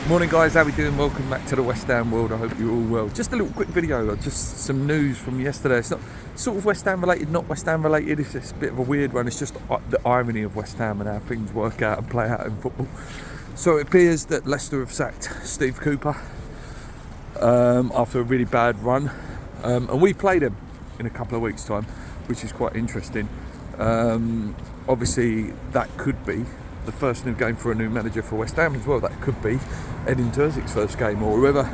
Morning guys, how we doing? Welcome back to the West Ham world. I hope you're all well. Just a little quick video, just some news from yesterday. It's not sort of West Ham related, not West Ham related. It's just a bit of a weird one. It's just the irony of West Ham and how things work out and play out in football. So it appears that Leicester have sacked Steve Cooper after a really bad run. And we played him in a couple of weeks' time, which is quite interesting. Obviously, that could be the first new game for a new manager for West Ham as well. That could be Edin Terzic's first game, or whoever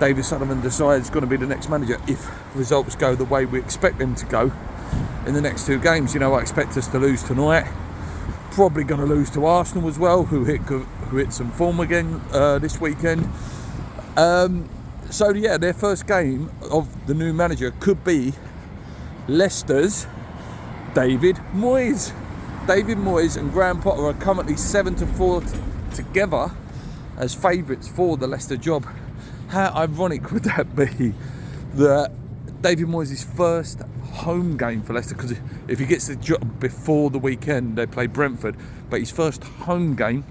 David Sullivan decides is going to be the next manager if results go the way we expect them to go in the next two games. You know, I expect us to lose tonight. Probably going to lose to Arsenal as well, who hit some form again this weekend. So yeah, their first game of the new manager could be Leicester's David Moyes. David Moyes and Graham Potter are currently 7-4 together as favourites for the Leicester job. How ironic would that be that David Moyes' first home game for Leicester, because if he gets the job before the weekend they play Brentford, but his first home game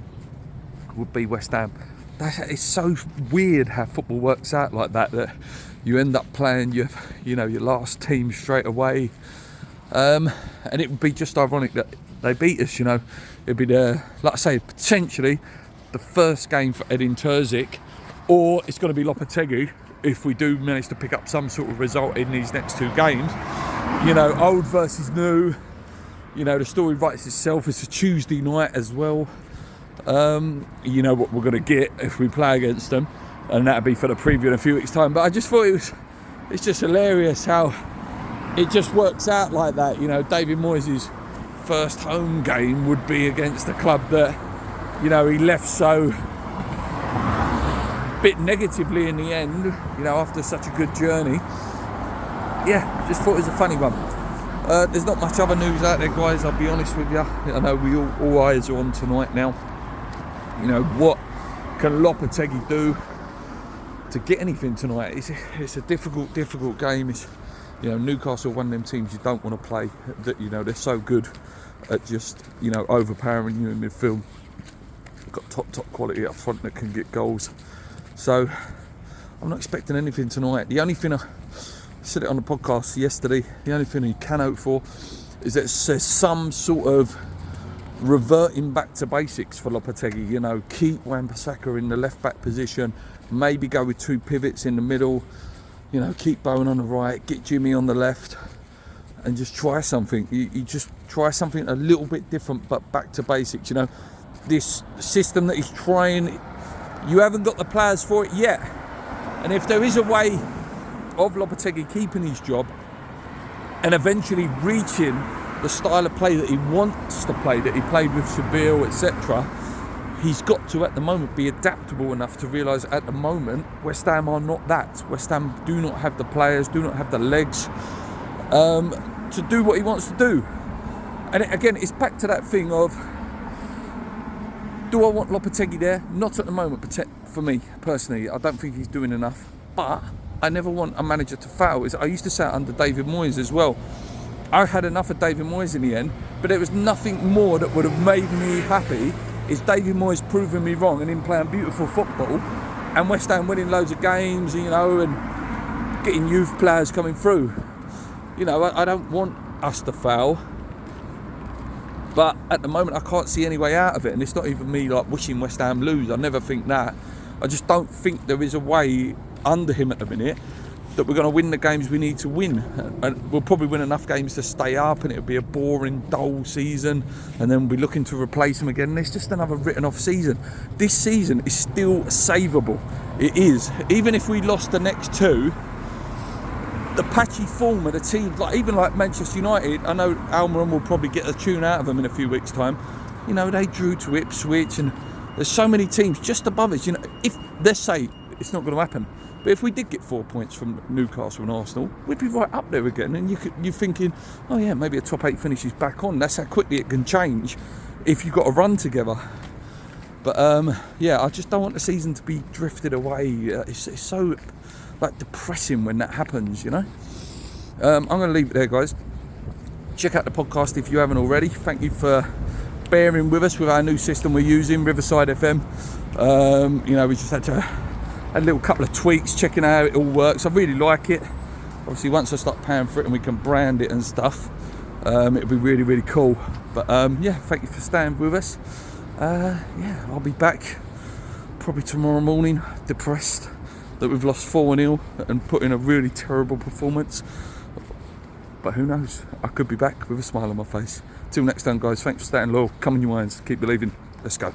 would be West Ham. It's so weird how football works out like that, that you end up playing your last team straight away. And it would be just ironic that they beat us, you know. It'd be like I say, potentially the first game for Edin Terzic, or it's going to be Lopetegui if we do manage to pick up some sort of result in these next two games. You know, old versus new. You know, the story writes itself. It's a Tuesday night as well. You know what we're going to get if we play against them, and that'll be for the preview in a few weeks' time. But I just thought it's just hilarious how it just works out like that. You know, David Moyes' first home game would be against a club that, you know, he left so bit negatively in the end, you know, after such a good journey. Yeah, just thought it was a funny one. There's not much other news out there, guys, I'll be honest with you. I know we all eyes are on tonight now. You know, what can Lopetegui do to get anything tonight? It's a difficult game. It's, you know, Newcastle, one of them teams you don't want to play. That, you know, they're so good at just, you know, overpowering you in midfield. They've got top quality up front that can get goals. So I'm not expecting anything tonight. The only thing, I said it on the podcast yesterday, the only thing you can hope for is that there's some sort of reverting back to basics for Lopetegui. You know, keep Wan-Bissaka in the left back position, maybe go with two pivots in the middle. You know, keep Bowen on the right, get Jimmy on the left, and just try something. You just try something a little bit different, but back to basics. You know, this system that he's trying, you haven't got the players for it yet. And if there is a way of Lopetegui keeping his job and eventually reaching the style of play that he wants to play, that he played with Seville, etc., he's got to, at the moment, be adaptable enough to realise at the moment West Ham are not that. West Ham do not have the players, do not have the legs to do what he wants to do. And again, it's back to that thing of, do I want Lopetegui there? Not at the moment, for me, personally. I don't think he's doing enough. But I never want a manager to fail. I used to say it under David Moyes as well. I had enough of David Moyes in the end, but there was nothing more that would have made me happy is David Moyes proving me wrong and him playing beautiful football and West Ham winning loads of games, you know, and getting youth players coming through. You know, I don't want us to fail, but at the moment I can't see any way out of it, and it's not even me like wishing West Ham lose. I never think that. I just don't think there is a way under him at the minute that we're going to win the games we need to win, and we'll probably win enough games to stay up, and it'll be a boring, dull season, and then we'll be looking to replace him again, and it's just another written off season. This season is still savable. It is. Even if we lost the next two, the patchy form of the team, even like Manchester United, I know Almiron will probably get a tune out of them in a few weeks' time. You know, they drew to Ipswich, and there's so many teams just above us. You know, if let's say it's not going to happen, but if we did get 4 points from Newcastle and Arsenal, we'd be right up there again. And you're thinking, oh yeah, maybe a top 8 finish is back on. That's how quickly it can change if you've got to run together. But yeah, I just don't want the season to be drifted away. It's so like depressing when that happens, you know. I'm going to leave it there, guys. Check out the podcast if you haven't already. Thank you for bearing with us with our new system we're using, Riverside FM. You know, we just had a little couple of tweaks, checking how it all works. I really like it. Obviously, once I start paying for it and we can brand it and stuff, it'll be really, really cool. But yeah, thank you for staying with us. Yeah, I'll be back probably tomorrow morning, depressed that we've lost 4-0 and put in a really terrible performance. But who knows? I could be back with a smile on my face. Till next time, guys, thanks for staying loyal. Come on, you irons. Keep believing. Let's go.